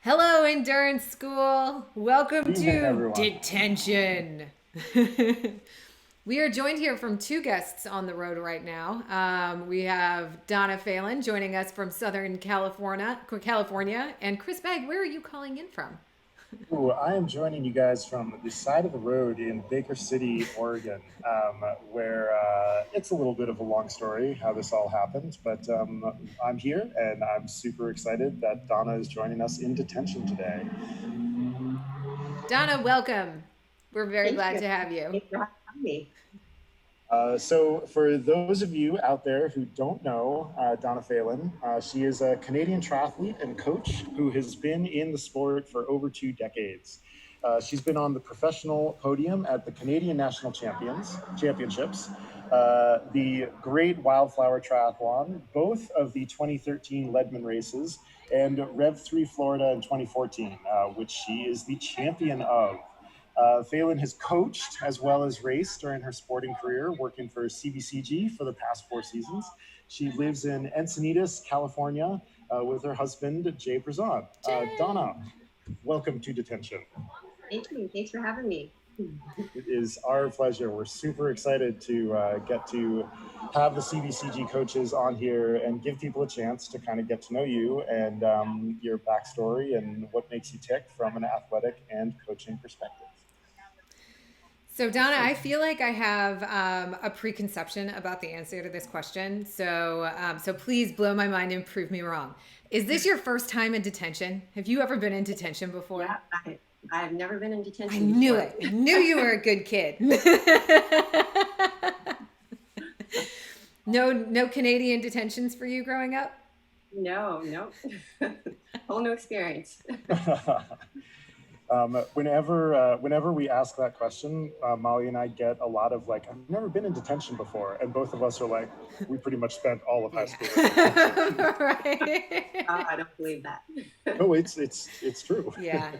Hello, Endurance School. Welcome Evening, to everyone. Detention. We are joined here from two guests on the road right now. We have Donna Phelan joining us from Southern California, and Chris Bagg. Where are you calling in from? Ooh, I am joining you guys from the side of the road in Baker City, Oregon, where it's a little bit of a long story how this all happened, but I'm here and I'm super excited that Donna is joining us in detention today. Donna, welcome. We're very Thank glad you. to have you. Thanks for having me. So, for those of you out there who don't know Donna Phelan, she is a Canadian triathlete and coach who has been in the sport for over 2 decades. She's been on the professional podium at the Canadian National Championships, the Great Wildflower Triathlon, both of the 2013 Leadman races, and Rev 3 Florida in 2014, which she is the champion of. Phelan has coached as well as raced during her sporting career, working for CBCG for the past 4 seasons. She lives in Encinitas, California, with her husband, Jay Prezant. Yay! Donna, welcome to detention. Thank you. Thanks for having me. It is our pleasure. We're super excited to get to have the CBCG coaches on here and give people a chance to kind of get to know you and your backstory and what makes you tick from an athletic and coaching perspective. So, Donna, I feel like I have a preconception about the answer to this question. So please blow my mind and prove me wrong. Is this your first time in detention? Have you ever been in detention before? Yeah, I've never been in I detention knew before. it. I knew you were a good kid. No Canadian detentions for you growing up? No, no. Whole new experience. Whenever we ask that question, Molly and I get a lot of like, I've never been in detention before, and both of us are like, we pretty much spent all of high Yeah. school in detention. Right. I don't believe that. No, it's true. Yeah.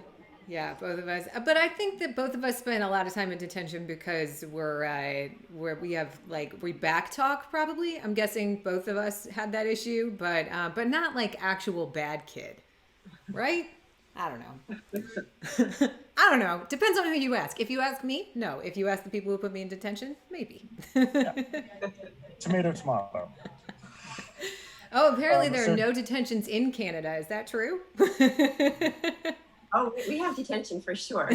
Yeah, both of us. But I think that both of us spent a lot of time in detention because we have like we back talk probably. I'm guessing both of us had that issue, but not like actual bad kid, right? I don't know. I don't know. Depends on who you ask. If you ask me, no. If you ask the people who put me in detention, maybe. Yeah. Tomato, tomato. Oh, apparently there are So no detentions in Canada. Is that true? Oh, we have detention for sure.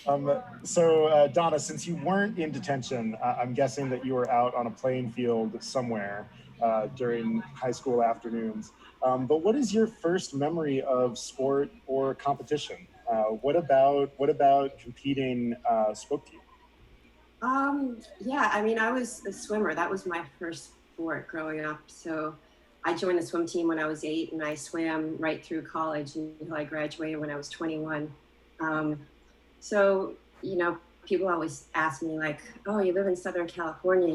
Donna, since you weren't in detention, I'm guessing that you were out on a playing field somewhere during high school afternoons. But what is your first memory of sport or competition? What about competing spoke to you? Yeah, I mean, I was a swimmer. That was my first sport growing up. So I joined the swim team when I was 8, and I swam right through college until I graduated when I was 21. Um, So, people always ask me like, "Oh, you live in Southern California.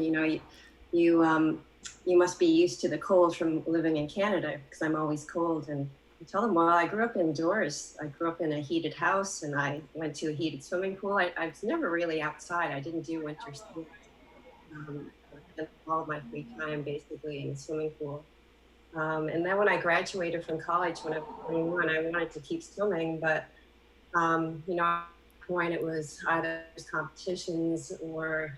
You you must be used to the cold from living in Canada because I'm always cold." And I tell them, "Well, I grew up indoors. I grew up in a heated house, and I went to a heated swimming pool. I was never really outside. I didn't do winter sports. I spent all of my free time basically in the swimming pool." And then when I graduated from college, when I was 21, I wanted to keep swimming, but at that point it was either competitions or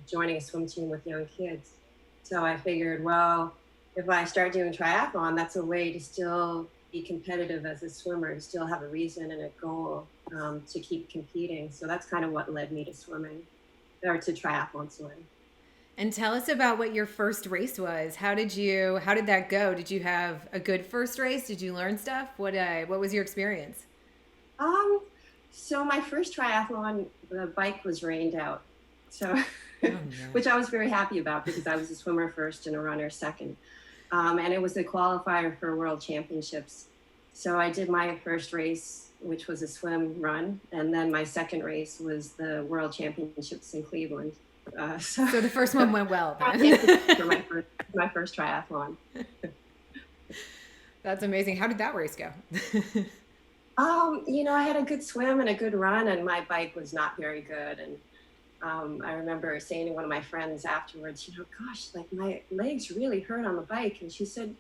joining a swim team with young kids. So I figured, well, if I start doing triathlon, that's a way to still be competitive as a swimmer, to still have a reason and a goal to keep competing. So that's kind of what led me to swimming, or to triathlon swimming. And tell us about what your first race was. How did that go? Did you have a good first race? Did you learn stuff? What was your experience? Um, so my first triathlon, the bike was rained out. So, Oh no. which I was very happy about because I was a swimmer first and a runner second. And it was a qualifier for World Championships. So I did my first race, which was a swim run, and then my second race was the World Championships in Cleveland. So So the first one went well then. championship for my first triathlon. That's amazing. How did that race go? I had a good swim and a good run, and my bike was not very good. And I remember saying to one of my friends afterwards, gosh, like my legs really hurt on the bike. And she said,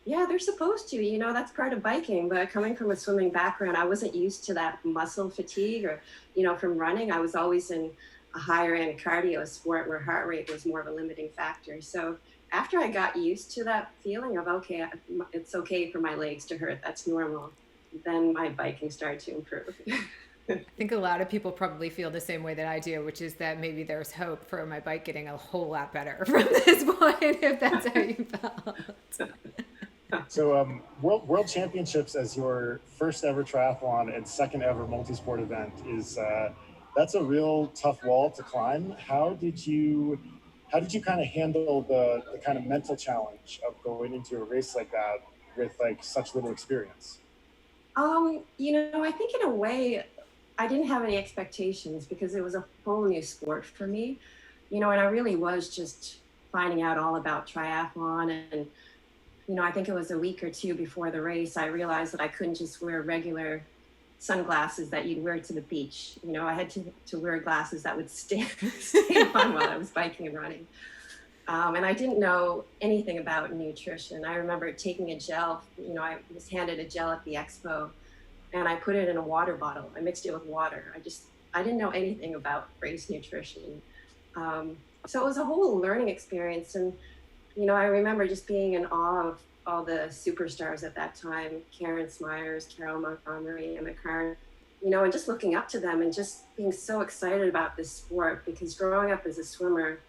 Yeah, they're supposed to, that's part of biking. But coming from a swimming background, I wasn't used to that muscle fatigue or, from running. I was always in a higher end cardio sport where heart rate was more of a limiting factor. So after I got used to that feeling of, okay, it's okay for my legs to hurt, that's normal, then my biking started to improve. I think a lot of people probably feel the same way that I do, which is that maybe there's hope for my bike getting a whole lot better from this point, if that's how you felt. So, World Championships as your first ever triathlon and second ever multi-sport event is that's a real tough wall to climb. How did you kind of handle the kind of mental challenge of going into a race like that with like such little experience? I think in a way, I didn't have any expectations because it was a whole new sport for me, and I really was just finding out all about triathlon. And, I think it was a week or two before the race, I realized that I couldn't just wear regular sunglasses that you'd wear to the beach. I had to wear glasses that would stay on while I was biking and running. And I didn't know anything about nutrition. I remember taking a gel, I was handed a gel at the expo and I put it in a water bottle. I mixed it with water. I didn't know anything about race nutrition. So it was a whole learning experience. And, I remember just being in awe of all the superstars at that time, Karen Smyers, Carol Montgomery, Emma Kern, and just looking up to them and just being so excited about this sport because growing up as a swimmer,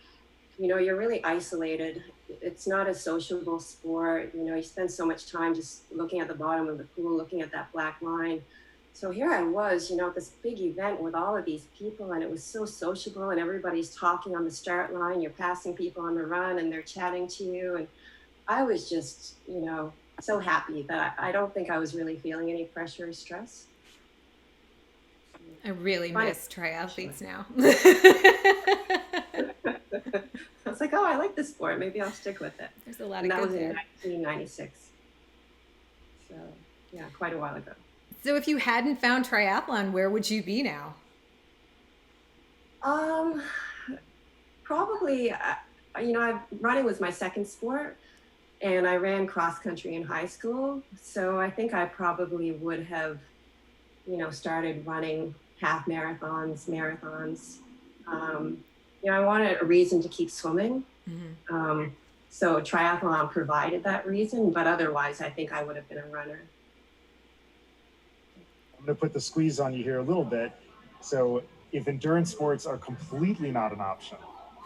you're really isolated. It's not a sociable sport. You spend so much time just looking at the bottom of the pool, looking at that black line. So here I was, at this big event with all of these people, and it was so sociable, and everybody's talking on the start line. You're passing people on the run, and they're chatting to you. And I was just, so happy that I don't think I was really feeling any pressure or stress. I really miss triathletes now. I was like, oh, I like this sport. Maybe I'll stick with it. There's a lot of good there. That was in 1996. So, yeah, quite a while ago. So if you hadn't found triathlon, where would you be now? Probably, running was my second sport, and I ran cross country in high school. So I think I probably would have, started running half marathons. I wanted a reason to keep swimming. Mm-hmm. So triathlon provided that reason, but otherwise I think I would have been a runner. I'm going to put the squeeze on you here a little bit. So if endurance sports are completely not an option,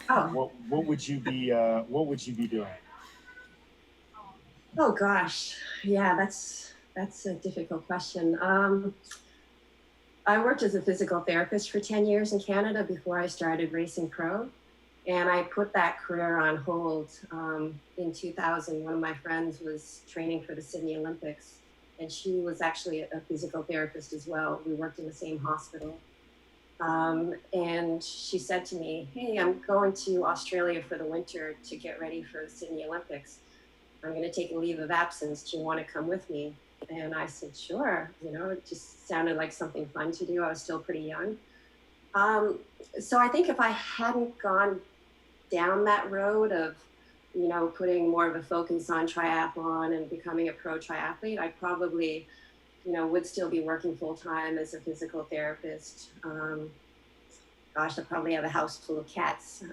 what would you be doing? Oh gosh, yeah, that's a difficult question. I worked as a physical therapist for 10 years in Canada before I started racing pro. And I put that career on hold in 2000. One of my friends was training for the Sydney Olympics, and she was actually a physical therapist as well. We worked in the same hospital. And she said to me, hey, I'm going to Australia for the winter to get ready for the Sydney Olympics. I'm going to take a leave of absence. Do you want to come with me? And I said, sure. It just sounded like something fun to do. I was still pretty young. So I think if I hadn't gone down that road of, putting more of a focus on triathlon and becoming a pro triathlete, I probably, would still be working full time as a physical therapist. Gosh, I probably have a house full of cats.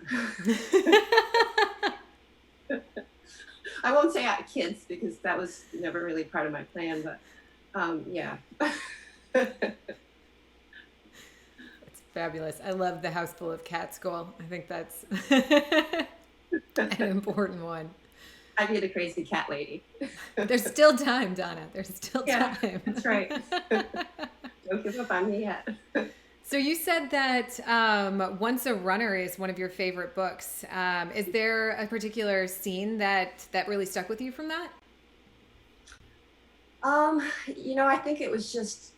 I won't say I had kids because that was never really part of my plan, but yeah. It's fabulous. I love the house full of cats goal. I think that's an important one. I'd be the crazy cat lady. There's still time, Donna. There's still time. That's right. Don't give up on me yet. So you said that Once a Runner is one of your favorite books. Is there a particular scene that really stuck with you from that? I think it was just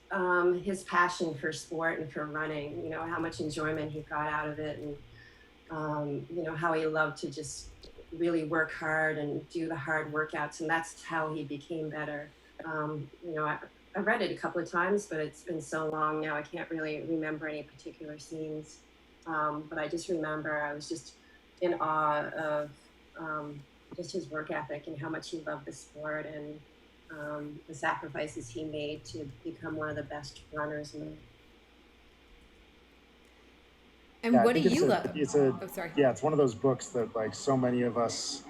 his passion for sport and for running, how much enjoyment he got out of it, and, how he loved to just really work hard and do the hard workouts. And that's how he became better. I read it a couple of times, but it's been so long now, I can't really remember any particular scenes. But I just remember I was just in awe of just his work ethic and how much he loved the sport, and the sacrifices he made to become one of the best runners in the. And Yeah, I what do think you love? Oh, sorry. yeah, it's one of those books that like so many of us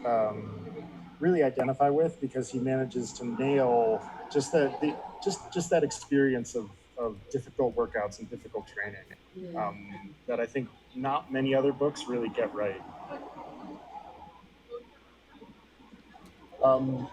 really identify with, because he manages to nail just just that experience of difficult workouts and difficult training, Yeah. that I think not many other books really get right. Um,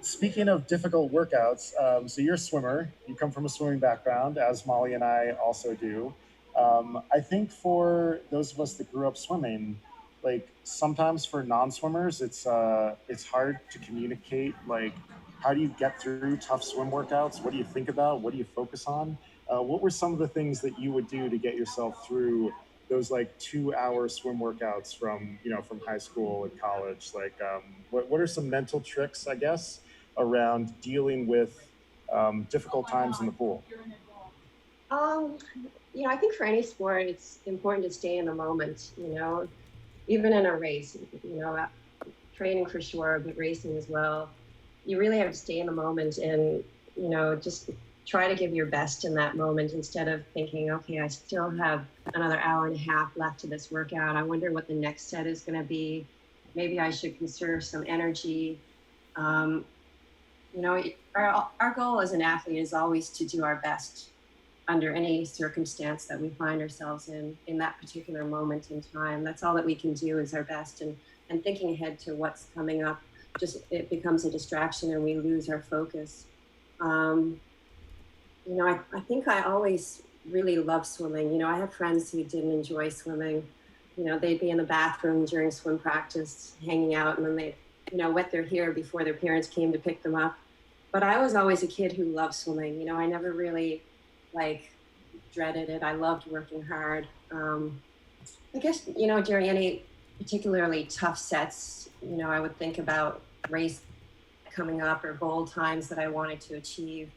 Speaking of difficult workouts, so you're a swimmer. You come from a swimming background, as Molly and I also do. I think for those of us that grew up swimming, like sometimes for non-swimmers, it's hard to communicate. Like, how do you get through tough swim workouts? What do you think about? What do you focus on? What were some of the things that you would do to get yourself through those like 2 hour swim workouts from from high school and college? Like what are some mental tricks, I guess, around dealing with difficult times in the pool? Um, I think for any sport, it's important to stay in the moment, even in a race, training for sure, but racing as well. You really have to stay in the moment and, just try to give your best in that moment instead of thinking, okay, I still have another hour and a half left to this workout. I wonder what the next set is going to be. Maybe I should conserve some energy. Um, our goal as an athlete is always to do our best under any circumstance that we find ourselves in that particular moment in time. That's all that we can do is our best. And thinking ahead to what's coming up, just it becomes a distraction and we lose our focus. Um, I think I always really loved swimming. I have friends who didn't enjoy swimming. They'd be in the bathroom during swim practice, hanging out, and then they'd, wet their hair before their parents came to pick them up. But I was always a kid who loved swimming. I never really like dreaded it. I loved working hard. I guess, during any particularly tough sets, I would think about race coming up or goal times that I wanted to achieve.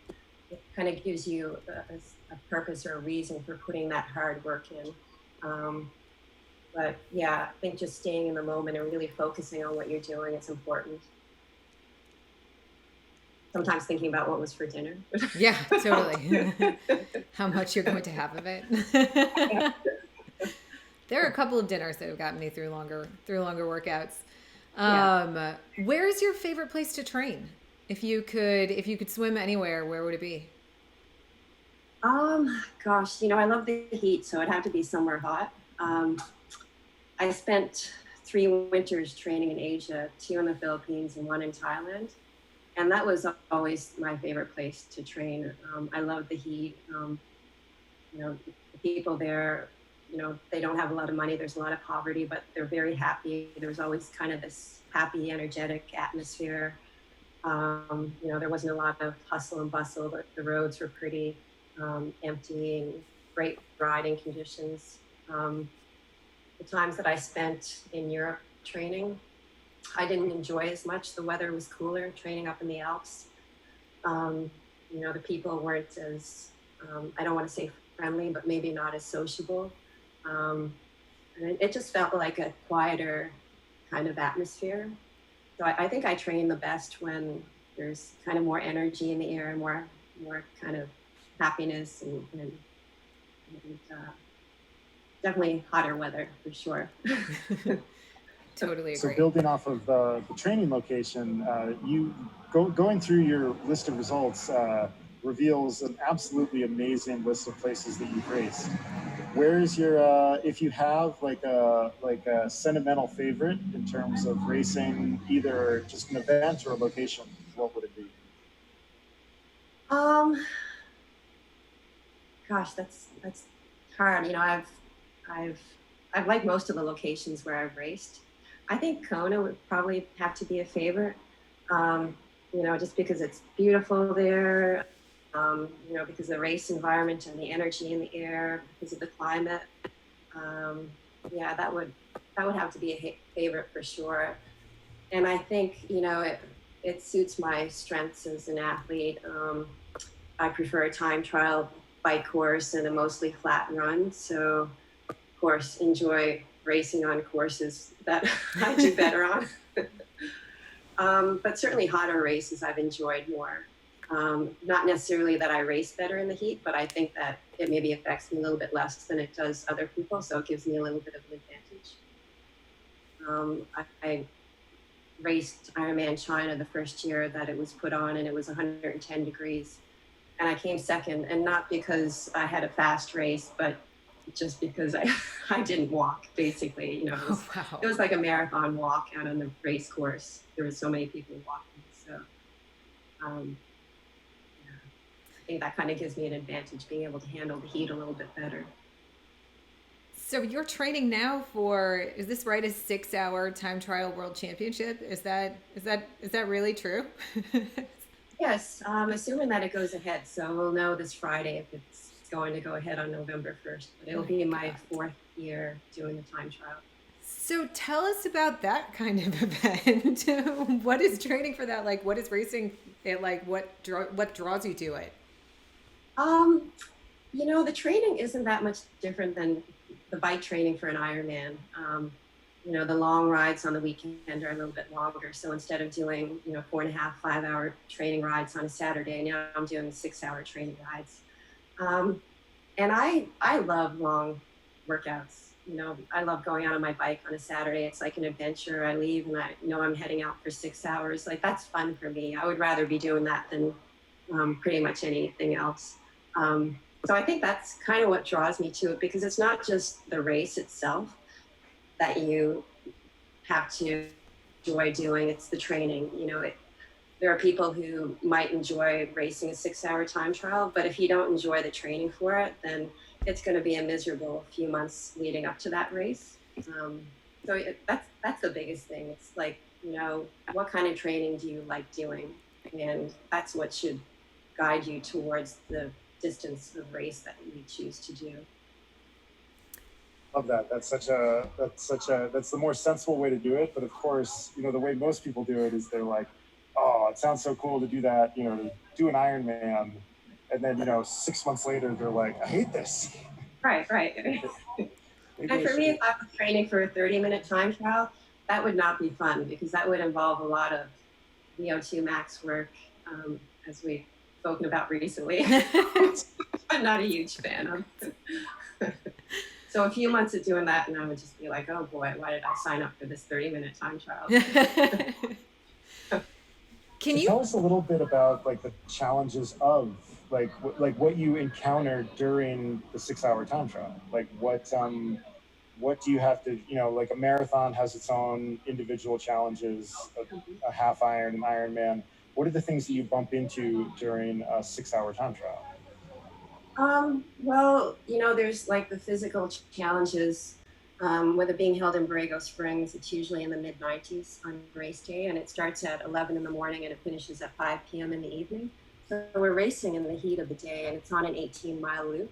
It kind of gives you a purpose or a reason for putting that hard work in. But yeah, I think just staying in the moment and really focusing on what you're doing is important. Sometimes thinking about what was for dinner. Yeah, totally. How much you're going to have of it. There are a couple of dinners that have gotten me through longer workouts. Yeah. Where's your favorite place to train? If you could swim anywhere, where would it be? Gosh, I love the heat, so it'd have to be somewhere hot. I spent 3 winters training in Asia, 2 in the Philippines and 1 in Thailand. And that was always my favorite place to train. I love the heat. The people there, they don't have a lot of money. There's a lot of poverty, but they're very happy. There's always kind of this happy, energetic atmosphere. There wasn't a lot of hustle and bustle, but the roads were pretty empty and great riding conditions. The times that I spent in Europe training, I didn't enjoy as much. The weather was cooler training up in the Alps. The people weren't as, I don't want to say friendly, but maybe not as sociable. And it just felt like a quieter kind of atmosphere. So I think I train the best when there's kind of more energy in the air and more kind of happiness and definitely hotter weather for sure. Totally So agree. building off of the training location, going through your list of results reveals an absolutely amazing list of places that you've raced. Where's your if you have like a sentimental favorite in terms of racing, either just an event or a location, what would it be? Um, Gosh, that's hard. I've I've liked most of the locations where I've raced. I think Kona would probably have to be a favorite. Um, just because it's beautiful there. Because of the race environment and the energy in the air, because of the climate. Um, yeah, that would have to be a favorite for sure. And I think it suits my strengths as an athlete. I prefer a time trial bike course and a mostly flat run. So, of course, enjoy racing on courses that I do better on. But certainly hotter races I've enjoyed more. Not necessarily that I race better in the heat, but I think that it maybe affects me a little bit less than it does other people, so it gives me a little bit of an advantage. I raced Ironman China the first year that it was put on, and it was 110 degrees. And I came second, and not because I had a fast race, but just because I didn't walk, basically. You know, Oh, wow. it was like a marathon walk out on the race course. There were so many people walking. So yeah, I think that kind of gives me an advantage, being able to handle the heat a little bit better. So you're training now for, is this right, a 6-hour time trial world championship? Is that really true? Yes, assuming that it goes ahead. So we'll know this Friday if it's going to go ahead on November 1st. But it'll be my fourth year doing the time trial. So tell us about that kind of event. What is training for that like? What is racing it like? What draws you to it? Um, the training isn't that much different than the bike training for an Ironman. The long rides on the weekend are a little bit longer. So instead of doing, 4.5, 5-hour training rides on a Saturday, now I'm doing 6-hour training rides. And I love long workouts. I love going out on my bike on a Saturday. It's like an adventure. I leave and I know I'm heading out for 6 hours. Like, that's fun for me. I would rather be doing that than pretty much anything else. So I think that's kind of what draws me to it, because it's not just the race itself that you have to enjoy doing, it's the training. There are people who might enjoy racing a 6-hour time trial, but if you don't enjoy the training for it, then it's going to be a miserable few months leading up to that race. That's the biggest thing. It's like, what kind of training do you like doing? And that's what should guide you towards the distance of race that you choose to do. Love that. That's the more sensible way to do it. But of course, the way most people do it is they're like, oh, it sounds so cool to do that, to do an Ironman. And then, 6 months later, they're like, I hate this. Right. And for me, if I was training for a 30-minute time trial, that would not be fun, because that would involve a lot of VO2 max work, as we've spoken about recently. I'm not a huge fan of. So a few months of doing that, and I would just be like, oh boy, why did I sign up for this 30-minute time trial? Can you tell us a little bit about like the challenges of like what you encountered during the 6-hour time trial? Like what do you have to, like a marathon has its own individual challenges, a half iron, an Ironman. What are the things that you bump into during a 6-hour time trial? Well, there's like the physical challenges. With it being held in Borrego Springs, it's usually in the mid-90s on race day, and it starts at 11 in the morning and it finishes at 5 p.m. in the evening. So we're racing in the heat of the day, and it's on an 18-mile loop.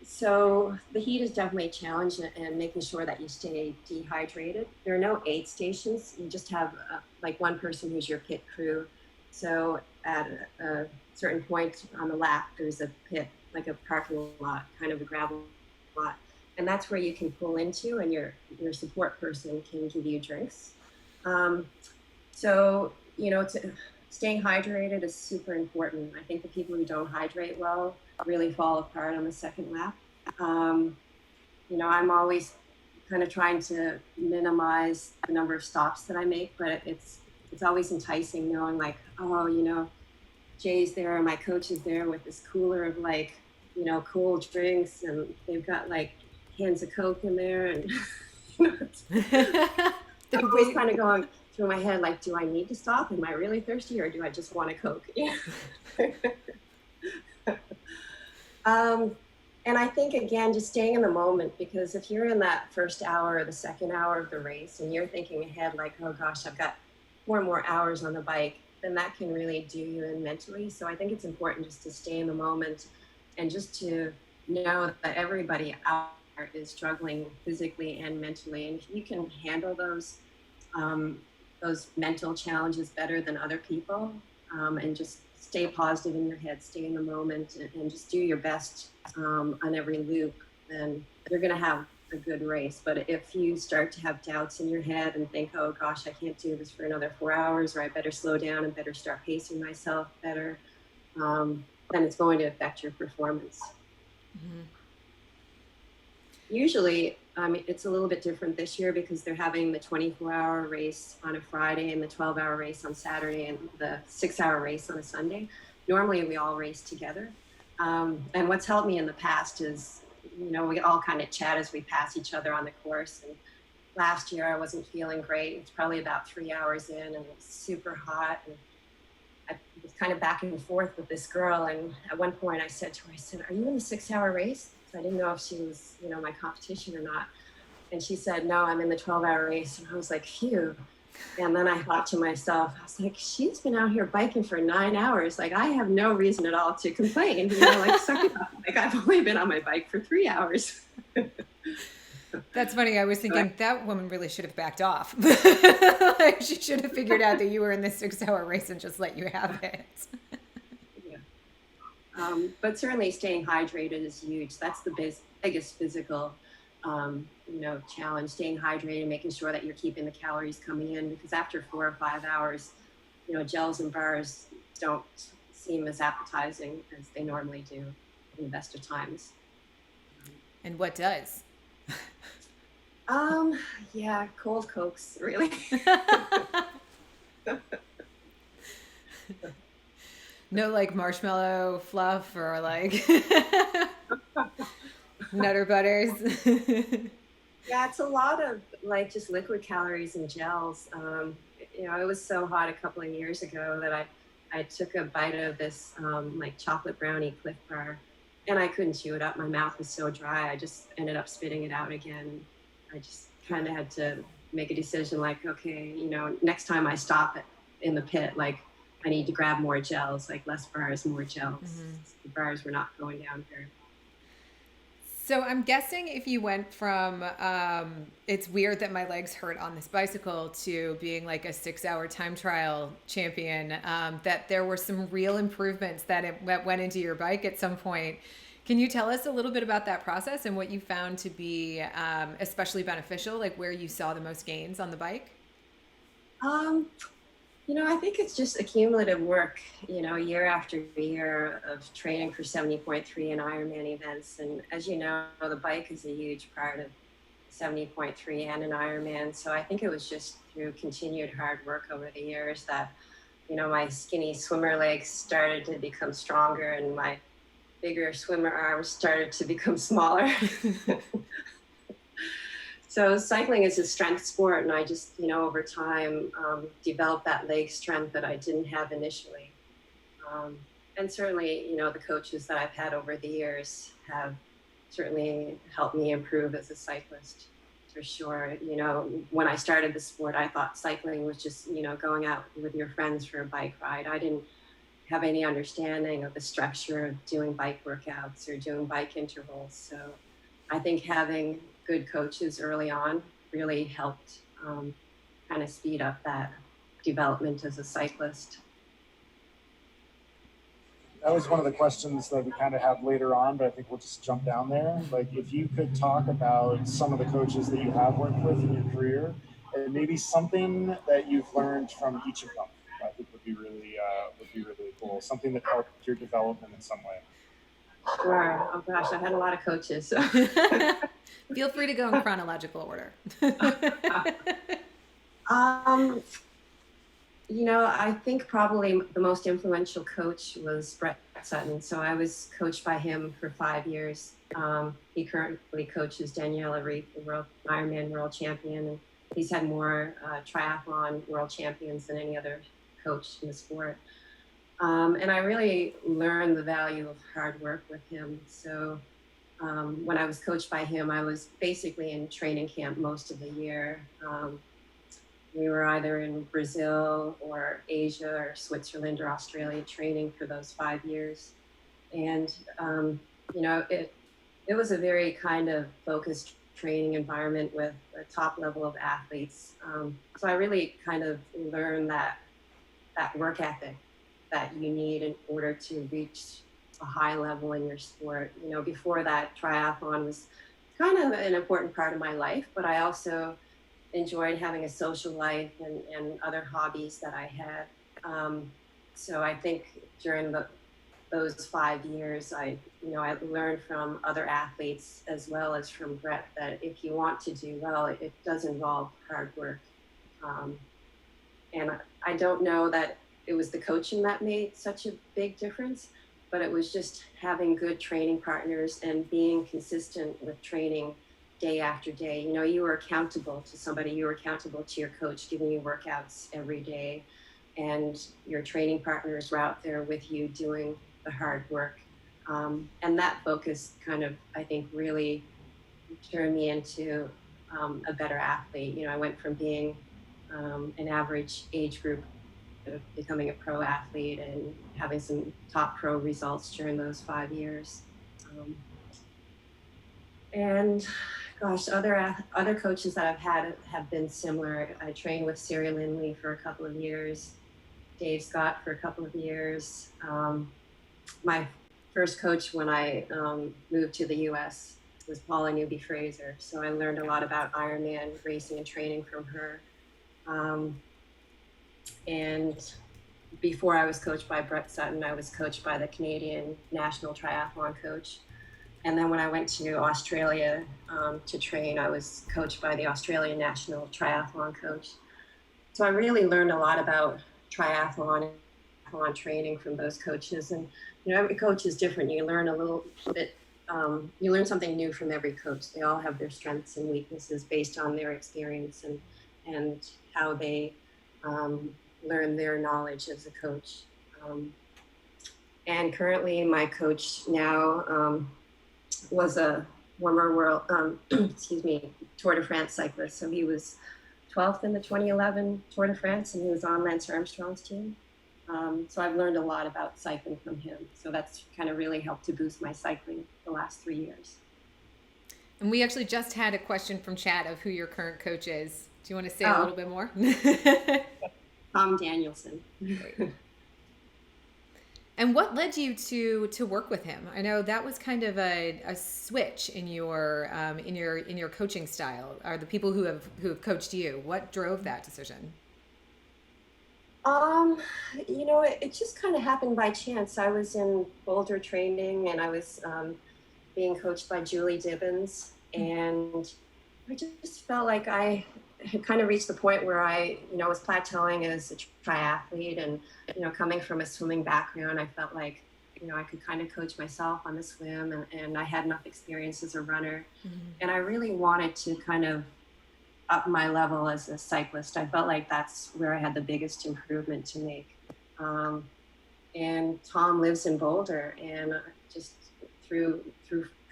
So the heat is definitely a challenge, and making sure that you stay dehydrated. There are no aid stations. You just have like one person who's your pit crew. So at a certain point on the lap, there's a pit, like a parking lot, kind of a gravel lot. And that's where you can pull into, and your support person can give you drinks. Staying hydrated is super important. I think the people who don't hydrate well really fall apart on the second lap. I'm always kind of trying to minimize the number of stops that I make, but it's always enticing knowing like, oh, Jay's there, my coach is there with this cooler of like, cool drinks, and they've got like cans of Coke in there, and I'm always kind of going through my head like, do I need to stop? Am I really thirsty, or do I just want a Coke? And I think, again, just staying in the moment, because if you're in that first hour or the second hour of the race and you're thinking ahead like, oh gosh, I've got 4 more hours on the bike, then that can really do you in mentally. So I think it's important just to stay in the moment and just to know that everybody out there is struggling physically and mentally. And if you can handle those mental challenges better than other people, and just stay positive in your head, stay in the moment, and just do your best on every loop, then you're going to have a good race. But if you start to have doubts in your head and think, oh gosh, I can't do this for another 4 hours, or I better slow down and better start pacing myself better, then it's going to affect your performance. Mm-hmm. Usually, it's a little bit different this year because they're having the 24-hour race on a Friday and the 12-hour race on Saturday and the 6-hour race on a Sunday. Normally, we all race together. And what's helped me in the past is, we all kind of chat as we pass each other on the course. And last year, I wasn't feeling great. It's probably about 3 hours in, and it was super hot. And I was kind of back and forth with this girl. And at one point, I said to her, are you in the 6-hour race? So I didn't know if she was, my competition or not. And she said, no, I'm in the 12-hour race. And I was like, phew. And then I thought to myself, I was like, she's been out here biking for 9 hours. Like, I have no reason at all to complain. Like, suck it up. Like, I've only been on my bike for 3 hours. That's funny. I was thinking that woman really should have backed off. Like, she should have figured out that you were in this 6-hour race and just let you have it. But certainly staying hydrated is huge. That's the biggest physical, challenge, staying hydrated, making sure that you're keeping the calories coming in, because after 4 or 5 hours, gels and bars don't seem as appetizing as they normally do in the best of times. And what does? Cold Cokes, really. No, like marshmallow fluff or like Nutter Butters. Yeah, it's a lot of like just liquid calories and gels. It was so hot a couple of years ago that I took a bite of this like chocolate brownie Cliff Bar, and I couldn't chew it up. My mouth was so dry. I just ended up spitting it out again. I just kind of had to make a decision like, okay, next time I stop in the pit, like I need to grab more gels, like less bars, more gels. Mm-hmm. The bars were not going down very well. So I'm guessing if you went from, it's weird that my legs hurt on this bicycle, to being like a 6-hour time trial champion, that there were some real improvements that went into your bike at some point. Can you tell us a little bit about that process and what you found to be especially beneficial, like where you saw the most gains on the bike? I think it's just accumulative work, year after year of training for 70.3 and Ironman events. And as you know, the bike is a huge part of 70.3 and an Ironman. So I think it was just through continued hard work over the years that, my skinny swimmer legs started to become stronger and my bigger swimmer arms started to become smaller. So cycling is a strength sport, and I just, over time, developed that leg strength that I didn't have initially. And certainly, the coaches that I've had over the years have certainly helped me improve as a cyclist, for sure. When I started the sport, I thought cycling was just, going out with your friends for a bike ride. I didn't have any understanding of the structure of doing bike workouts or doing bike intervals. So I think having good coaches early on really helped kind of speed up that development as a cyclist. That was one of the questions that we kind of have later on, but I think we'll just jump down there. Like, if you could talk about some of the coaches that you have worked with in your career, and maybe something that you've learned from each of them, I think would be really cool. Something that helped your development in some way. Sure. Oh gosh, I've had a lot of coaches. So. Feel free to go in chronological order. I think probably the most influential coach was Brett Sutton. So I was coached by him for 5 years. He currently coaches Danielle Reef, the Ironman world champion. And he's had more triathlon world champions than any other coach in the sport. And I really learned the value of hard work with him. So when I was coached by him, I was basically in training camp most of the year. We were either in Brazil or Asia or Switzerland or Australia training for those 5 years. And, it was a very kind of focused training environment with a top level of athletes. So I really kind of learned that work ethic that you need in order to reach a high level in your sport. Before that, triathlon was kind of an important part of my life, but I also enjoyed having a social life and other hobbies that I had. So I think during those 5 years, I learned from other athletes as well as from Brett that if you want to do well, it does involve hard work. Um, and I don't know that it was the coaching that made such a big difference, but it was just having good training partners and being consistent with training day after day. You were accountable to somebody, you were accountable to your coach giving you workouts every day, and your training partners were out there with you doing the hard work. And that focus kind of, I think, really turned me into a better athlete. I went from being an average age group to becoming a pro athlete and having some top pro results during those 5 years. Um, and gosh, other coaches that I've had have been similar. I trained with Siri Lindley for a couple of years, Dave Scott for a couple of years. My first coach when I moved to the U.S. was Paula Newby Fraser, so I learned a lot about Ironman racing and training from her. And before I was coached by Brett Sutton, I was coached by the Canadian National Triathlon coach. And then when I went to Australia to train, I was coached by the Australian National Triathlon coach. So I really learned a lot about triathlon training from those coaches. And every coach is different. You learn a little bit. You learn something new from every coach. They all have their strengths and weaknesses based on their experience and how they learn their knowledge as a coach. And currently, my coach now was a former world, Tour de France cyclist. So he was 12th in the 2011 Tour de France, and he was on Lance Armstrong's team. So I've learned a lot about cycling from him. So that's kind of really helped to boost my cycling the last 3 years. And we actually just had a question from chat of who your current coach is. Do you want to say a little bit more? Tom Danielson. And what led you to work with him? I know that was kind of a switch in your coaching style. Are the people who have coached you? What drove that decision? It just kind of happened by chance. I was in Boulder training, and I was being coached by Julie Dibbins, and I just felt like I had kind of reached the point where I, was plateauing as a triathlete, and, coming from a swimming background, I felt like, I could kind of coach myself on the swim, and I had enough experience as a runner. Mm-hmm. And I really wanted to kind of up my level as a cyclist. I felt like that's where I had the biggest improvement to make. And Tom lives in Boulder, and just through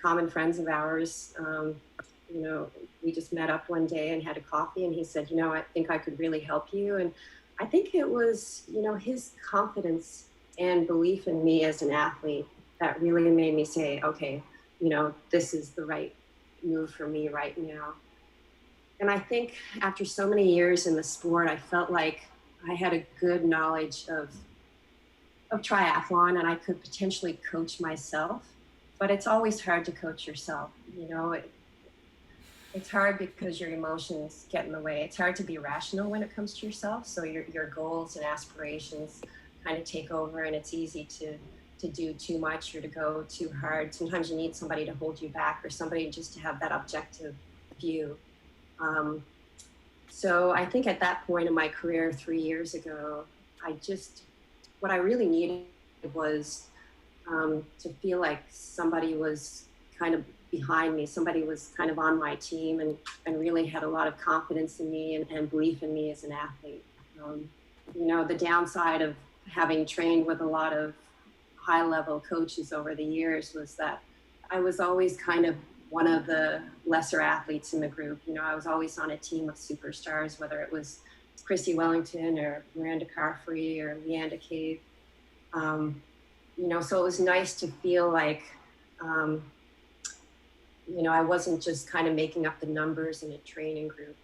common friends of ours, we just met up one day and had a coffee, and he said, I think I could really help you. And I think it was, his confidence and belief in me as an athlete that really made me say, okay, this is the right move for me right now. And I think after so many years in the sport, I felt like I had a good knowledge of triathlon, and I could potentially coach myself, but it's always hard to coach yourself. It's hard because your emotions get in the way. It's hard to be rational when it comes to yourself. So your goals and aspirations kind of take over, and it's easy to do too much or to go too hard. Sometimes you need somebody to hold you back, or somebody just to have that objective view. So I think at that point in my career 3 years ago, what I really needed was to feel like somebody was kind of behind me, somebody was kind of on my team and really had a lot of confidence in me and belief in me as an athlete. The downside of having trained with a lot of high-level coaches over the years was that I was always kind of one of the lesser athletes in the group. I was always on a team of superstars, whether it was Chrissy Wellington or Miranda Carfree or Leanda Cave. So it was nice to feel like, I wasn't just kind of making up the numbers in a training group,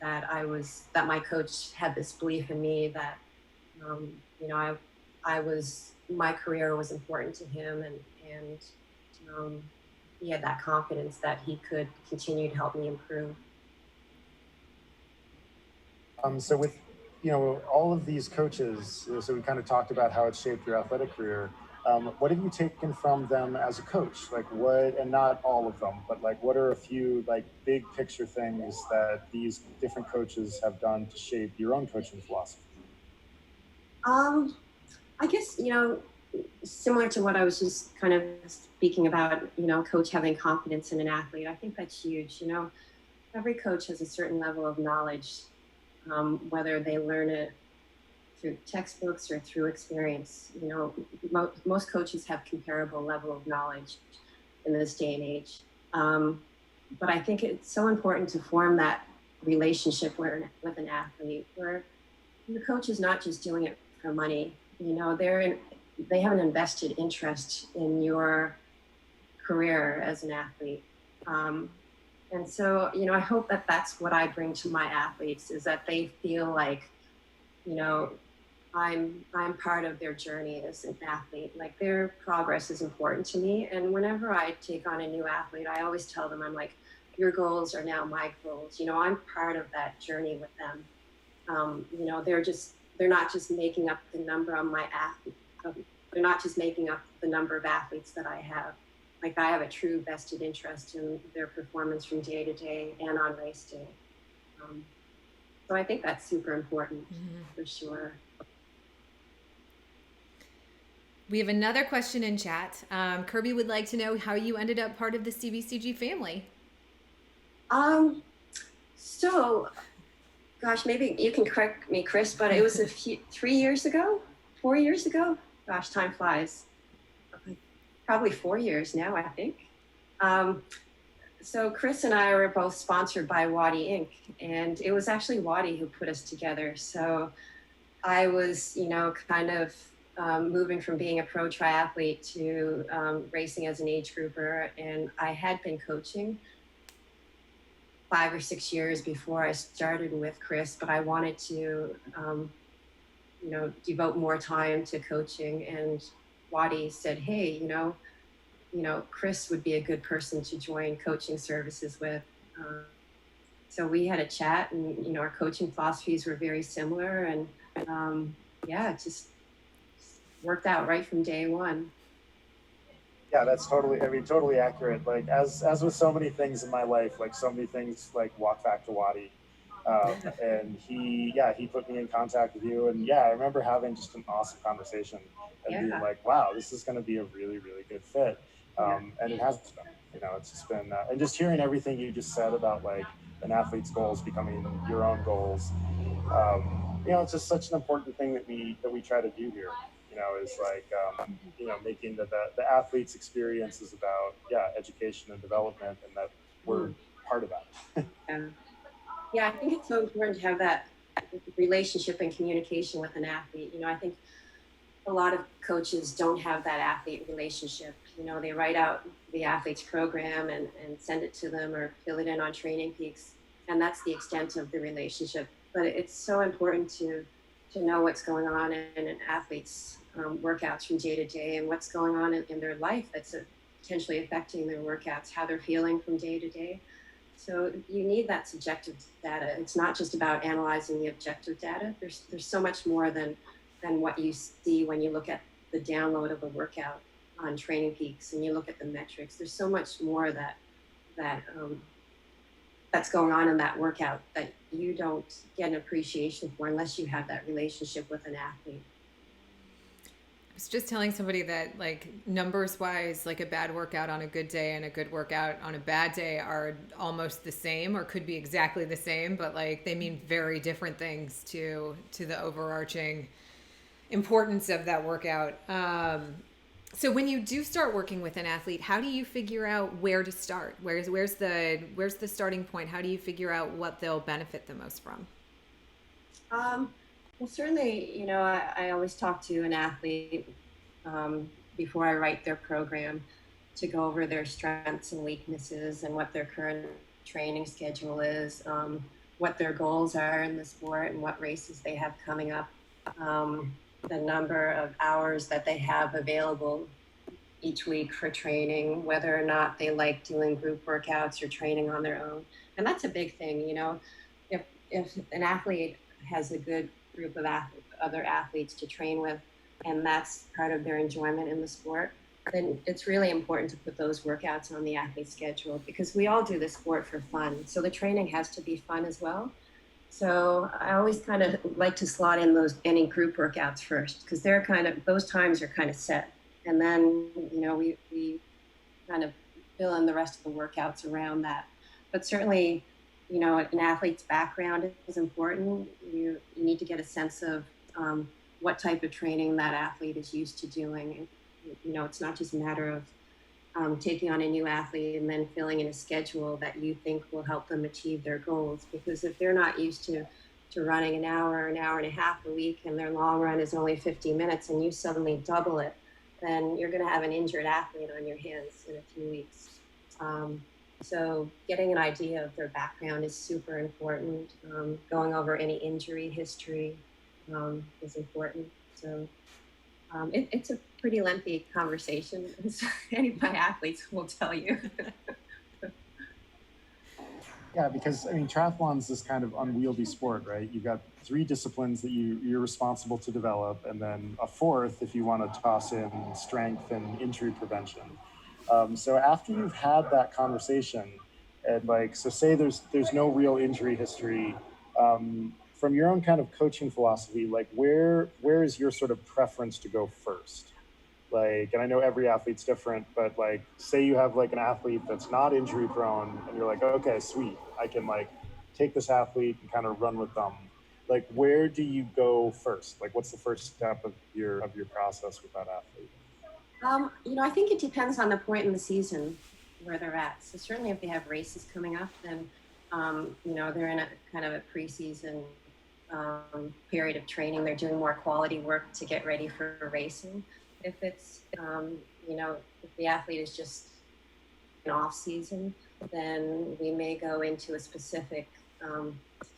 that my coach had this belief in me that, my career was important to him, and he had that confidence that he could continue to help me improve. So with, all of these coaches, so we kind of talked about how it shaped your athletic career. What have you taken from them as a coach? Like what, and not all of them, but like what are a few like big picture things that these different coaches have done to shape your own coaching philosophy? Um, I guess, similar to what I was just kind of speaking about, coach having confidence in an athlete. I think that's huge. Every coach has a certain level of knowledge, whether they learn it through textbooks or through experience. Most coaches have comparable level of knowledge in this day and age. But I think it's so important to form that relationship with an athlete where the coach is not just doing it for money. They have an invested interest in your career as an athlete. And so, I hope that that's what I bring to my athletes is that they feel like, you know, I'm part of their journey as an athlete. Like their progress is important to me. And whenever I take on a new athlete, I always tell them, I'm like, your goals are now my goals. I'm part of that journey with them. They're not just making up the number on my athlete. They're not just making up the number of athletes that I have. Like I have a true vested interest in their performance from day to day and on race day. So I think that's super important for sure. We have another question in chat. Kirby would like to know how you ended up part of the CBCG family. So, gosh, maybe you can correct me, Chris, but it was 3 years ago, 4 years ago. Gosh, time flies. Probably 4 years now, I think. So Chris and I were both sponsored by Wadi Inc. And it was actually Wadi who put us together. So I was, kind of moving from being a pro triathlete to racing as an age grouper. And I had been coaching 5 or 6 years before I started with Chris, but I wanted to, devote more time to coaching. And Wadi said, hey, Chris would be a good person to join coaching services with. So we had a chat and, our coaching philosophies were very similar and it just worked out right from day one. Yeah, that's totally accurate. Like as with so many things in my life, like so many things like walk back to Wadi. And he put me in contact with you. And I remember having just an awesome conversation and being like, wow, this is going to be a really, really good fit. And it has been, it's just been, and just hearing everything you just said about like an athlete's goals becoming your own goals. It's just such an important thing that we try to do here, is like, making the athlete's experience is about, education and development, and that we're part of that. Yeah, I think it's so important to have that relationship and communication with an athlete. I think a lot of coaches don't have that athlete relationship. They write out the athlete's program and send it to them or fill it in on Training Peaks. And that's the extent of the relationship. But it's so important to know what's going on in an athlete's workouts from day to day and what's going on in their life that's potentially affecting their workouts, how they're feeling from day to day. So you need that subjective data. It's not just about analyzing the objective data. There's so much more than what you see when you look at the download of a workout on Training Peaks and you look at the metrics. There's so much more that's going on in that workout that you don't get an appreciation for unless you have that relationship with an athlete. I was just telling somebody that like numbers wise, like a bad workout on a good day and a good workout on a bad day are almost the same or could be exactly the same, but like they mean very different things to the overarching importance of that workout. So when you do start working with an athlete, how do you figure out where to start? Where's the starting point? How do you figure out what they'll benefit the most from? Well, certainly, I always talk to an athlete before I write their program to go over their strengths and weaknesses and what their current training schedule is, what their goals are in the sport and what races they have coming up, the number of hours that they have available each week for training, whether or not they like doing group workouts or training on their own. And that's a big thing, you know, if an athlete has a good group of other athletes to train with, and that's part of their enjoyment in the sport, then it's really important to put those workouts on the athlete's schedule, because we all do this sport for fun. So the training has to be fun as well. So I always kind of like to slot in any group workouts first, because they're kind of, those times are kind of set. And then, you know, we kind of fill in the rest of the workouts around that. But certainly, you know, an athlete's background is important. You need to get a sense of what type of training that athlete is used to doing. And, you know, it's not just a matter of taking on a new athlete and then filling in a schedule that you think will help them achieve their goals. Because if they're not used to running an hour and a half a week, and their long run is only 50 minutes, and you suddenly double it, then you're going to have an injured athlete on your hands in a few weeks. So getting an idea of their background is super important. Going over any injury history is important. So it's a pretty lengthy conversation, as any of my athletes will tell you. Yeah, because I mean, triathlon's this kind of unwieldy sport, right? You've got 3 disciplines that you're responsible to develop, and then a 4th if you want to toss in strength and injury prevention. So after you've had that conversation, and like, so say there's no real injury history, from your own kind of coaching philosophy, like where is your sort of preference to go first? Like, and I know every athlete's different, but like, say you have like an athlete that's not injury prone, and you're like, okay, sweet, I can like take this athlete and kind of run with them. Like, where do you go first? Like, what's the first step of your process with that athlete? You know, I think it depends on the point in the season where they're at. So certainly if they have races coming up, then, you know, they're in a kind of a preseason period of training. They're doing more quality work to get ready for racing. If it's, you know, if the athlete is just an off season, then we may go into a specific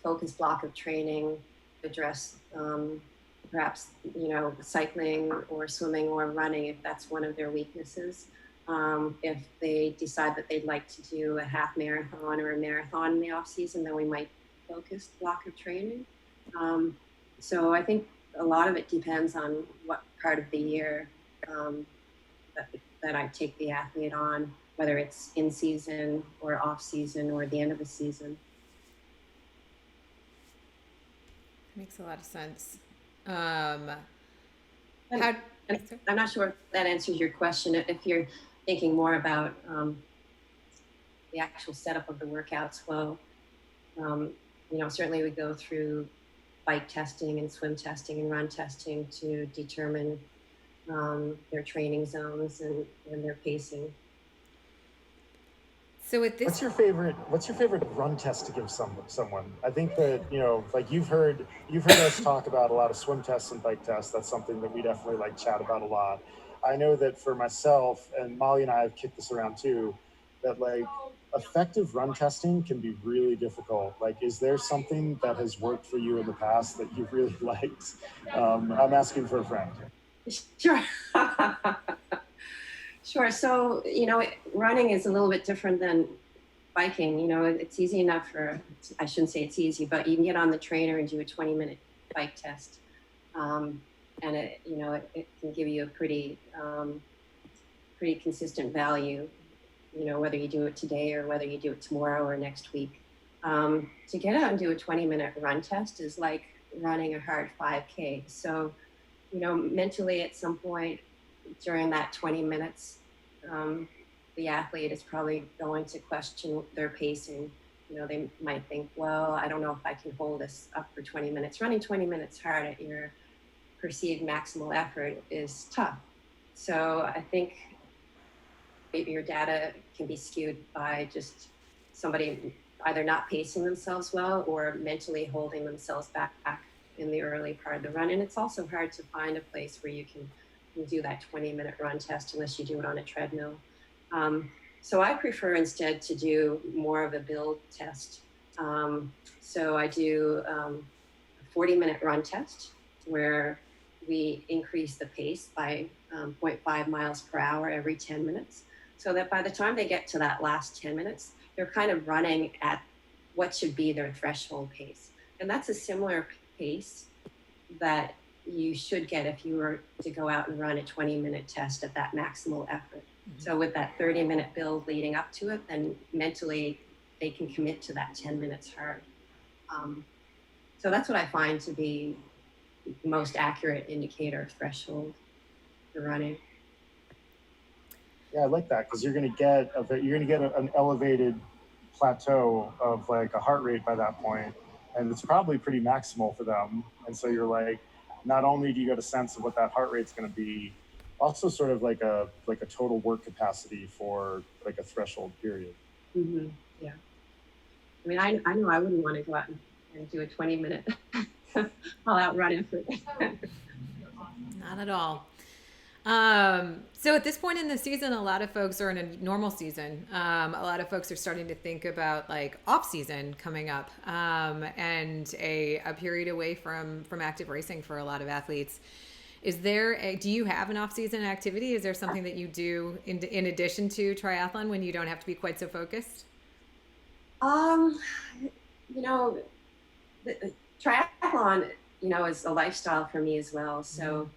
focus block of training, address perhaps, you know, cycling or swimming or running if that's one of their weaknesses. If they decide that they'd like to do a half marathon or a marathon in the off season, then we might focus block of training. So I think a lot of it depends on what part of the year that I take the athlete on, whether it's in season or off season or at the end of the season. Makes a lot of sense. And I'm not sure if that answers your question. If you're thinking more about the actual setup of the workouts, well, you know, certainly we go through bike testing and swim testing and run testing to determine their training zones and their pacing. So with this, what's your favorite run test to give someone? I think that, you know, like you've heard us talk about a lot of swim tests and bike tests. That's something that we definitely like chat about a lot. I know that for myself, and Molly and I have kicked this around too, that like effective run testing can be really difficult. Like, is there something that has worked for you in the past that you've really liked? I'm asking for a friend. Sure. Sure. So, you know, running is a little bit different than biking. You know, it's easy enough I shouldn't say it's easy, but you can get on the trainer and do a 20-minute bike test. And it, you know, it can give you a pretty consistent value, you know, whether you do it today or whether you do it tomorrow or next week. To get out and do a 20-minute run test is like running a hard 5K. So, you know, mentally at some point during that 20 minutes, the athlete is probably going to question their pacing. You know, they might think, well, I don't know if I can hold this up for 20 minutes. Running 20 minutes hard at your perceived maximal effort is tough. So I think maybe your data can be skewed by just somebody either not pacing themselves well or mentally holding themselves back in the early part of the run. And it's also hard to find a place where you can do that 20-minute run test unless you do it on a treadmill. So I prefer instead to do more of a build test. So I do a 40-minute run test where we increase the pace by 0.5 miles per hour every 10 minutes. So that by the time they get to that last 10 minutes, they're kind of running at what should be their threshold pace. And that's a similar pace that you should get if you were to go out and run a 20-minute test at that maximal effort. So with that 30-minute build leading up to it, then mentally they can commit to that 10 minutes hard. So that's what I find to be the most accurate indicator of threshold for running. Yeah, I like that, because you're going to get an elevated plateau of like a heart rate by that point, and it's probably pretty maximal for them. And so you're like, not only do you get a sense of what that heart rate's going to be, also sort of like a total work capacity for like a threshold period. Mm-hmm. Yeah. I mean, I know I wouldn't want to go out and do a 20-minute all out run effort. Not at all. So at this point in the season, a lot of folks are in a normal season. A lot of folks are starting to think about like off season coming up, and a period away from active racing for a lot of athletes. Do you have an off season activity? Is there something that you do in addition to triathlon when you don't have to be quite so focused? You know, the triathlon, is a lifestyle for me as well. So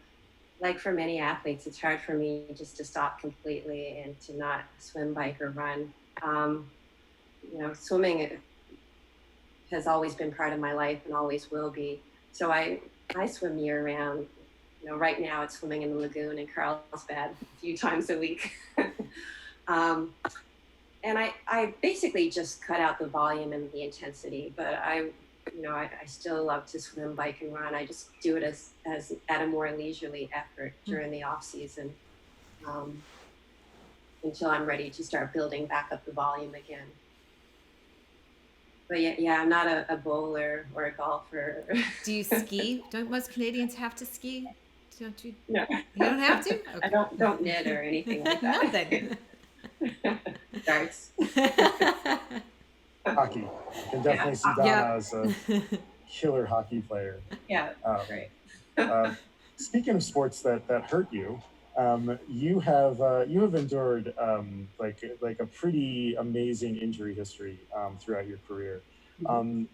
like for many athletes, it's hard for me just to stop completely and to not swim, bike, or run. Swimming has always been part of my life and always will be. So I swim year round. Right now it's swimming in the lagoon in Carlsbad a few times a week. And I basically just cut out the volume and the intensity, but I still love to swim, bike, and run. I just do it as at a more leisurely effort during the off season, until I'm ready to start building back up the volume again. But yeah, I'm not a bowler or a golfer. Do you ski? Don't most Canadians have to ski? Don't you? No. You don't have to? Okay. I don't knit or anything like that. Nothing. Darts. Hockey. You can definitely see Donna as a killer hockey player. Yeah, great. Speaking of sports that hurt you, you have endured like a pretty amazing injury history throughout your career. An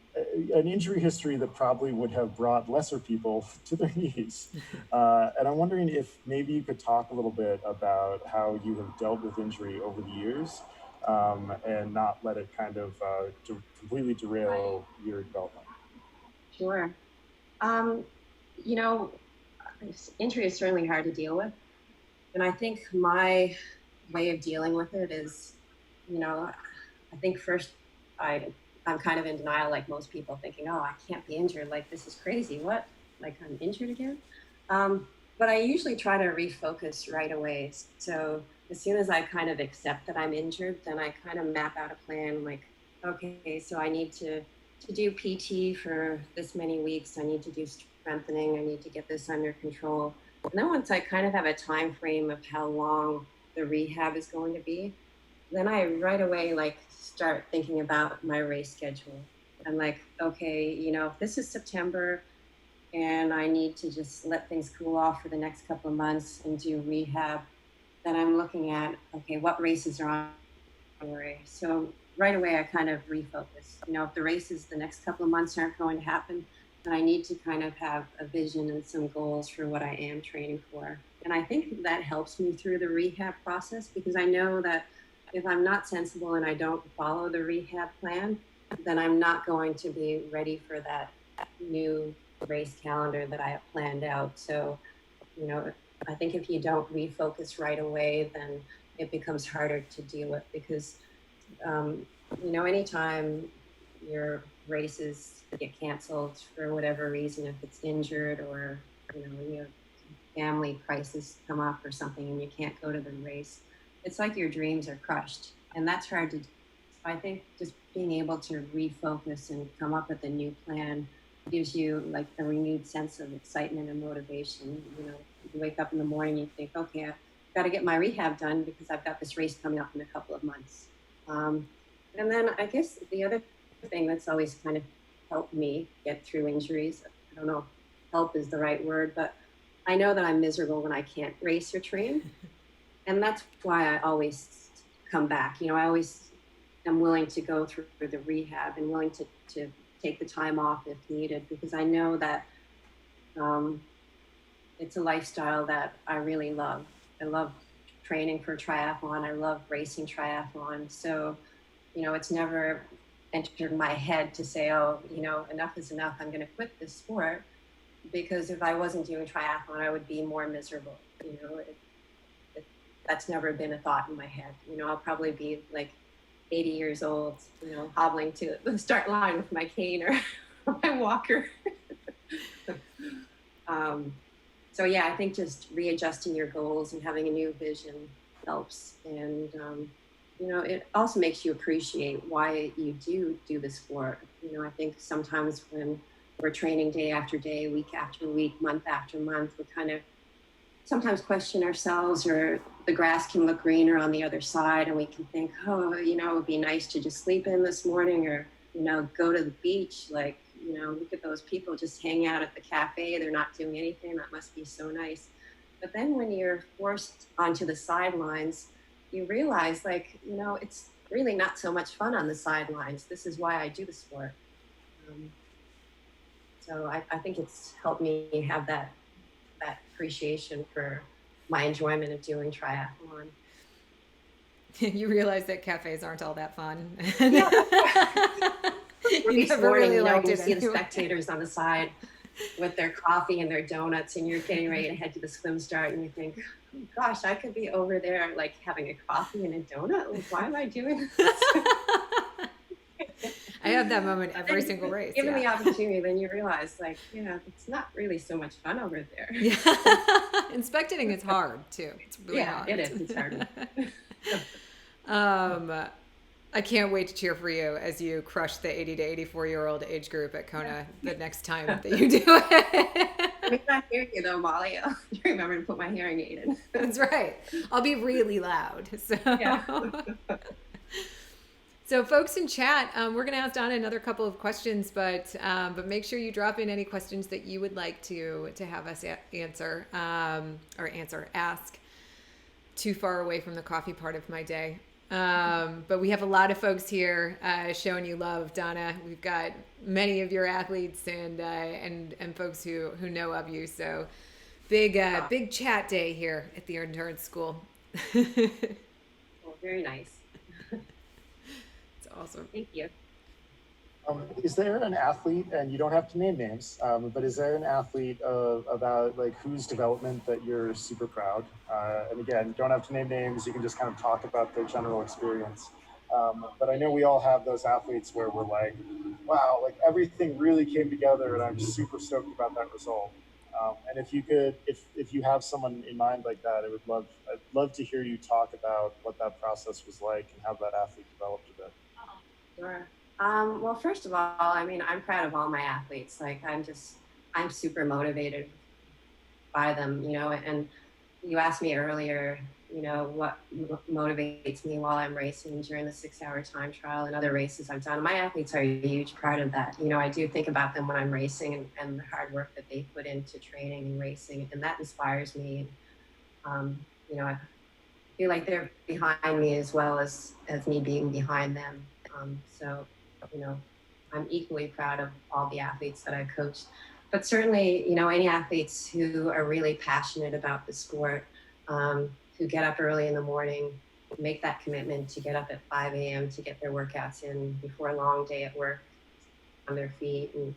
injury history that probably would have brought lesser people to their knees. And I'm wondering if maybe you could talk a little bit about how you have dealt with injury over the years, and not let it kind of completely derail your development. Sure. Injury is certainly hard to deal with. And I think my way of dealing with it is, I think first I'm kind of in denial, like most people, thinking, oh, I can't be injured. Like, this is crazy. What? Like, I'm injured again? But I usually try to refocus right away. So as soon as I kind of accept that I'm injured, then I kind of map out a plan, like, okay, so I need to do PT for this many weeks. I need to do strengthening. I need to get this under control. And then once I kind of have a time frame of how long the rehab is going to be, then I right away start thinking about my race schedule. I'm like, okay, if this is September and I need to just let things cool off for the next couple of months and do rehab, then I'm looking at, okay, what races are on January? So right away I kind of refocus. If the races the next couple of months aren't going to happen, then I need to kind of have a vision and some goals for what I am training for. And I think that helps me through the rehab process, because I know that if I'm not sensible and I don't follow the rehab plan, then I'm not going to be ready for that new race calendar that I have planned out. So, I think if you don't refocus right away, then it becomes harder to deal with, because, anytime your races get canceled for whatever reason, if it's injured or, you have family crisis come up or something and you can't go to the race, it's like your dreams are crushed. And that's hard to do. I think just being able to refocus and come up with a new plan gives you like a renewed sense of excitement and motivation. You wake up in the morning, you think, okay, I've got to get my rehab done because I've got this race coming up in a couple of months. And then I guess the other thing that's always kind of helped me get through injuries, I don't know if help is the right word, but I know that I'm miserable when I can't race or train. And that's why I always come back. You know, I always am willing to go through the rehab and willing to take the time off if needed, because I know that um, it's a lifestyle that I really love. I love training for triathlon. I love racing triathlon. So, you know, it's never entered my head to say, oh, you know, enough is enough. I'm going to quit this sport, because if I wasn't doing triathlon, I would be more miserable. You know, that's never been a thought in my head. You know, I'll probably be like 80 years old, you know, hobbling to the start line with my cane or my walker. um, so yeah, I think just readjusting your goals and having a new vision helps. And, you know, it also makes you appreciate why you do the sport. You know, I think sometimes when we're training day after day, week after week, month after month, we kind of sometimes question ourselves, or the grass can look greener on the other side, and we can think, oh, you know, it would be nice to just sleep in this morning, or, you know, go to the beach. Like, you know, look at those people just hang out at the cafe. They're not doing anything. That must be so nice. But then when you're forced onto the sidelines, you realize, like, you know, it's really not so much fun on the sidelines. This is why I do the sport. Um, so I think it's helped me have that appreciation for my enjoyment of doing triathlon. You realize that cafes aren't all that fun. Yeah, You race never morning, really you know, liked when you it see the anyway. spectators on the side with their coffee and their donuts, and you're getting ready to head to the swim start, and you think, oh, gosh, I could be over there like having a coffee and a donut. Like, why am I doing this? I have that moment every single race. Given the Yeah. opportunity, then you realize, like, yeah, it's not really so much fun over there. Yeah. And spectating is hard too. It's really hard. It is. It's hard. I can't wait to cheer for you as you crush the 80 to 84-year-old age group at Kona the next time that you do it. I may not hear you though, Molly. I'll remember to put my hearing aid in. That's right. I'll be really loud. So. Yeah. So, folks in chat, we're going to ask Donna another couple of questions, but make sure you drop in any questions that you would like to have us ask. Too far away from the coffee part of my day. But we have a lot of folks here showing you love, Donna. We've got many of your athletes and folks who know of you. So, big chat day here at the Endurance School. Well, very nice. Awesome. Thank you. Is there an athlete, and you don't have to name names, but is there an athlete about like whose development that you're super proud? And again, you don't have to name names. You can just kind of talk about their general experience. But I know we all have those athletes where we're like, wow, like everything really came together, and I'm super stoked about that result. And if you could, if you have someone in mind like that, I'd love to hear you talk about what that process was like and how that athlete developed a bit. Sure. Well, first of all, I mean, I'm proud of all my athletes. Like, I'm super motivated by them, you know. And you asked me earlier, you know, what motivates me while I'm racing during the 6-hour time trial and other races I've done. My athletes are a huge part of that. You know, I do think about them when I'm racing and the hard work that they put into training and racing, and that inspires me. You know, I feel like they're behind me as well as me being behind them. So, you know, I'm equally proud of all the athletes that I've coached. But certainly, you know, any athletes who are really passionate about the sport, who get up early in the morning, make that commitment to get up at 5 a.m. to get their workouts in before a long day at work, on their feet and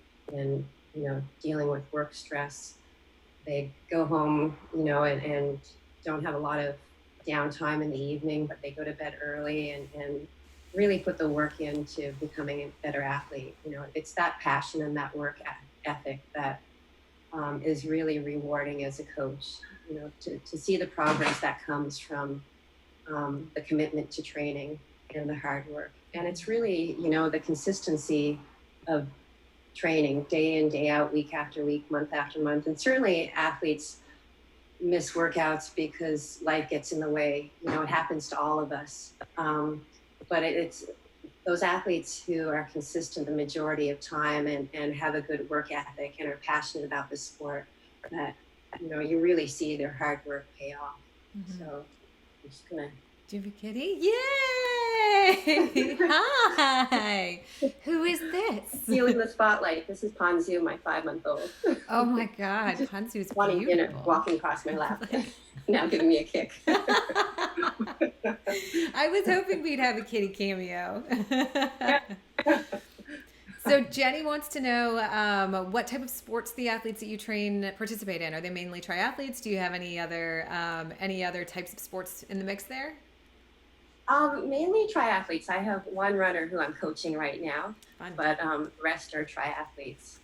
you know, dealing with work stress. They go home, you know, and don't have a lot of downtime in the evening, but they go to bed early and really put the work into becoming a better athlete. You know, it's that passion and that work ethic that is really rewarding as a coach. You know, to see the progress that comes from the commitment to training and the hard work. And it's really, you know, the consistency of training day in, day out, week after week, month after month. And certainly athletes miss workouts because life gets in the way. You know, it happens to all of us. But it's those athletes who are consistent the majority of time and have a good work ethic and are passionate about the sport that you really see their hard work pay off. Mm-hmm. So I'm just gonna. Do you have a kitty? Yay! Hi. Who is this? Stealing the spotlight. This is Ponzu, my 5-month-old. Oh my God, Hansu's Wanting dinner, beautiful. walking across my lap, now giving me a kick. I was hoping we'd have a kitty cameo. So Jenny wants to know what type of sports the athletes that you train participate in. Are they mainly triathletes? Do you have any other types of sports in the mix there? Mainly triathletes. I have one runner who I'm coaching right now, Fun. but the rest are triathletes.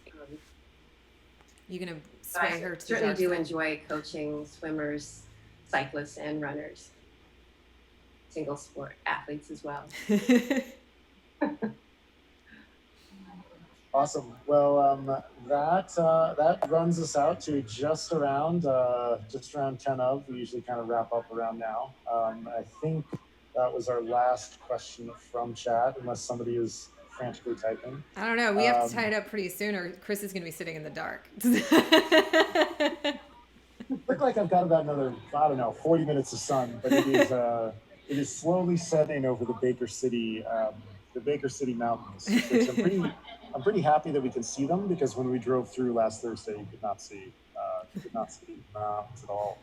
You gonna sway her to the certainly dark do side? enjoy coaching swimmers, cyclists, and runners. Single sport athletes as well. Awesome. Well, that runs us out to just around 10 of. We usually kind of wrap up around now. I think that was our last question from chat, unless somebody is frantically typing. I don't know. We have to tie it up pretty soon, or Chris is going to be sitting in the dark. Look like I've got about another, 40 minutes of sun, but it is slowly setting over the Baker City mountains, which I'm pretty happy that we can see them, because when we drove through last Thursday, you could not see the mountains at all.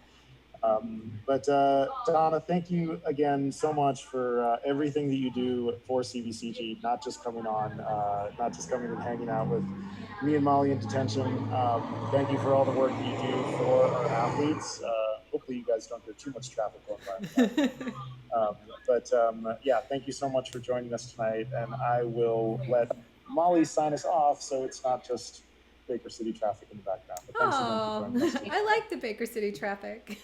But Donna, thank you again so much for everything that you do for CBCG, not just coming and hanging out with me and Molly in detention. Thank you for all the work that you do for our athletes. Hopefully you guys don't get too much traffic going by. Yeah, thank you so much for joining us tonight, and I will let Molly sign us off so it's not just Baker City traffic in the background. But thanks again for joining us. I like the Baker City traffic.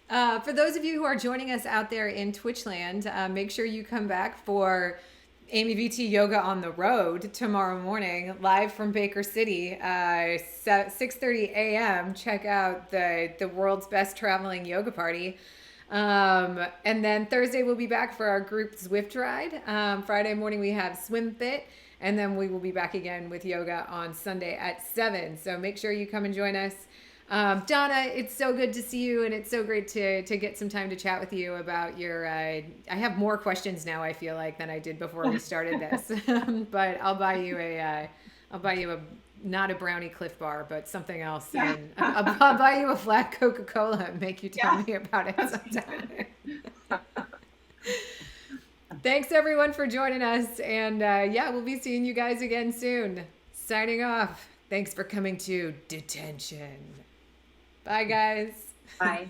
For those of you who are joining us out there in Twitchland, make sure you come back for Amy VT Yoga on the Road tomorrow morning, live from Baker City, 6:30 a.m. Check out the world's best traveling yoga party. And then Thursday we'll be back for our group Zwift ride. Friday morning we have Swim Fit, and then we will be back again with yoga on Sunday at 7. So make sure you come and join us. Donna, it's so good to see you, and it's so great to get some time to chat with you about your, I have more questions now, I feel like, than I did before we started this. But I'll buy you a not a brownie Cliff Bar, but something else. Yeah. And I'll buy you a flat Coca-Cola and make you tell me about it sometime. Thanks everyone for joining us. And we'll be seeing you guys again soon. Signing off. Thanks for coming to Detention. Bye guys. Bye.